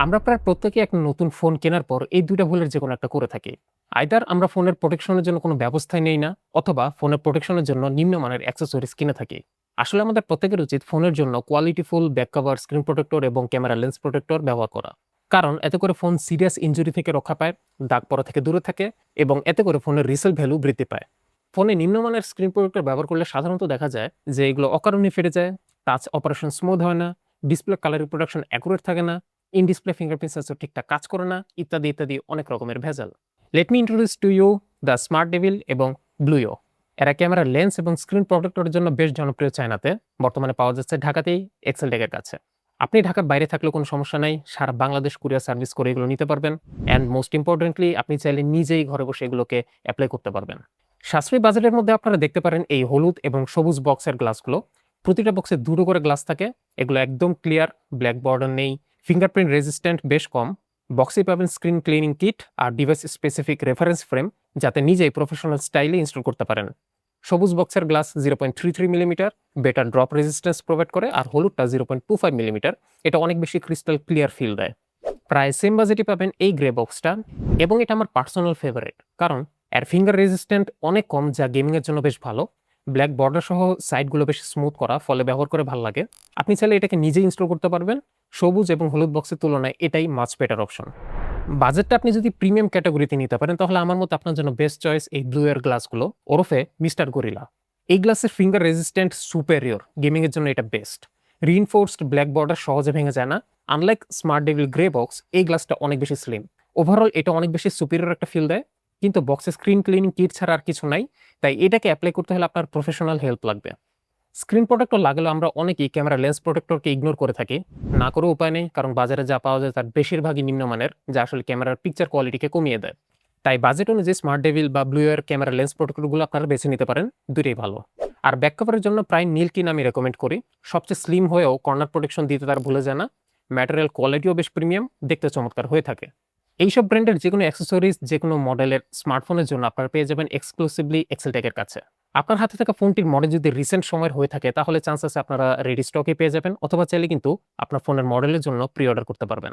আমরা প্রায় প্রত্যেকেই একটা নতুন ফোন কেনার পর এই ২ টা ভুলের যেকোনো একটা করে থাকি। আইদার আমরা ফোনের প্রোটেকশনের জন্য কোনো ব্যবস্থাই নেই না, অথবা ফোনের প্রোটেকশনের জন্য নিম্নমানের অ্যাক্সেসরিজ কিনে থাকি। আসলে আমাদের প্রত্যেকের উচিত ফোনের জন্য কোয়ালিটিফুল ব্যাক কভার, স্ক্রিন প্রোটেক্টর এবং ক্যামেরা লেন্স প্রোটেক্টর ব্যবহার করা। কারণ এতে করে ফোন সিরিয়াস ইনজুরি থেকে রক্ষা পায়, দাগ পড়া থেকে দূরে থাকে এবং এতে করে ফোনের রিসেল ভ্যালু বৃদ্ধি পায়। ফোনে নিম্নমানের স্ক্রিন প্রোটেক্টর ব্যবহার করলে সাধারণত দেখা যায় যে এগুলো অকারণে ফেটে যায়, টাচ অপারেশন স্মুথ হয় না, ডিসপ্লে কালার রিপ্রোডাকশন অ্যাকুরেট থাকে না, ইন ডিসপ্লে ফিঙ্গারপ্রিন্ট সেন্সর ঠিকঠাক কাজ করে না, ইত্যাদি ইত্যাদি অনেক রকমের ভেজাল। Let me introduce to you the Smart Devil এবং ব্লুয়ো। এরা ক্যামেরা লেন্স এবং স্ক্রিন প্রোটেক্টরের জন্য বেশ জনপ্রিয় চায়নাতে। বর্তমানে পাওয়া যাচ্ছে ঢাকাতেই এক্সেল টেকের কাছে। আপনি ঢাকার বাইরে থাকলেও কোনো সমস্যা নাই, সারা বাংলাদেশ কুরিয়ার সার্ভিস করে এগুলো নিতে পারবেন। অ্যান্ড মোস্ট ইম্পর্টেন্টলি আপনি চাইলে নিজেই ঘরে বসে এগুলোকে অ্যাপ্লাই করতে পারবেন। সাশ্রয়ী বাজেটের মধ্যে আপনারা দেখতে পারেন এই হলুদ এবং সবুজ বক্সের গ্লাসগুলো। প্রতিটা বক্সে দুটো করে গ্লাস থাকে। এগুলো একদম ক্লিয়ার, ব্ল্যাক বর্ডার নেই, ফিঙ্গারপ্রিন্ট রেজিস্ট্যান্ট বেশ কম। বক্সে পাবেন স্ক্রিন ক্লিনিং কিট আর ডিভাইস স্পেসিফিক রেফারেন্স ফ্রেম, যাতে নিজেই প্রফেশনাল স্টাইলে ইনস্টল করতে পারেন। সবুজ বক্সের glass 0.33 millimetre, better drop resistance provide করে, আর হলুদটা 0.25 মিলিমিটার। এটা অনেক বেশি ক্রিস্টাল ক্লিয়ার ফিল দেয়। প্রায় সেম বাজেটে পাবেন এই গ্রে বক্সটা, এবং এটা আমার পার্সোনাল ফেভারিট কারণ এর ফিঙ্গার রেজিস্ট্যান্ট অনেক কম, যা গেমিং এর জন্য বেশ ভালো। ব্ল্যাক বর্ডার সহ সাইডগুলো বেশ স্মুথ করা, ফলে ব্যবহার করে ভালো লাগে। আপনি চাইলে এটাকে নিজেই ইনস্টল করতে পারবেন। সবুজ এবং হলুদ বক্সের তুলনায় এটাই মাচ বেটার অপশন। বাজেটটা আপনি যদি প্রিমিয়াম ক্যাটাগরিতে নিতে পারেন, তাহলে আমার মতে আপনার জন্য বেস্ট চয়েস এই ব্লু এর গ্লাসগুলো, ওরফে মিস্টার গরিলা। এই গ্লাসের ফিঙ্গার রেজিস্ট্যান্ট সুপেরিয়র, গেমিং এর জন্য এটা বেস্ট। রিইনফোর্সড ব্ল্যাক বর্ডার সহজে ভেঙে যায় না। Unlike smart devil grey box, এই গ্লাসটা অনেক বেশি স্লিম। ওভারঅল এটা অনেক বেশি সুপিরিয়র একটা ফিল দেয়। কিন্তু বক্সে স্ক্রিন ক্লিনিং কিট ছাড়া আর কিছু নাই, তাই এটাকে অ্যাপ্লাই করতে হলে আপনার প্রফেশনাল হেল্প লাগবে। স্ক্রিন প্রোটেক্টর লাগালেও আমরা অনেকেই ক্যামেরা লেন্স প্রোটেক্টরকে ইগনোর করে থাকি। না করে উপায় নেই, কারণ বাজারে যা পাওয়া যায় তার বেশিরভাগই নিম্নমানের, যা আসলে ক্যামেরার পিকচার কোয়ালিটিকে কমিয়ে দেয়। তাই বাজেট অনুযায়ী স্মার্ট ডেভিল বা ব্লু এর ক্যামেরা লেন্স প্রোটেক্টরগুলো আপনারা বেছে নিতে পারেন, দুটোই ভালো। আর ব্যাক কভারের জন্য প্রায় নীল কিন আমি রেকমেন্ড করি। সবচেয়ে স্লিম হয়েও কর্নার প্রোটেকশন দিতে তার ভুলে যায় না। ম্যাটেরিয়াল কোয়ালিটিও বেশ প্রিমিয়াম, দেখতে চমৎকার হয়ে থাকে। এইসব ব্র্যান্ডের যেকোনো অ্যাক্সেসরিজ যেকোনো মডেলের স্মার্টফোনের জন্য আপনারা পেয়ে যাবেন এক্সক্লুসিভলি এক্সেলটেকের কাছে। আপনার হাতে থাকা ফোনটির মডেল যদি রিসেন্ট সময়ের হয়ে থাকে, তাহলে চান্স আছে আপনারা রেডি স্টকে পেয়ে যাবেন, অথবা চাইলে কিন্তু আপনার ফোনের মডেলের জন্য প্রি অর্ডার করতে পারবেন।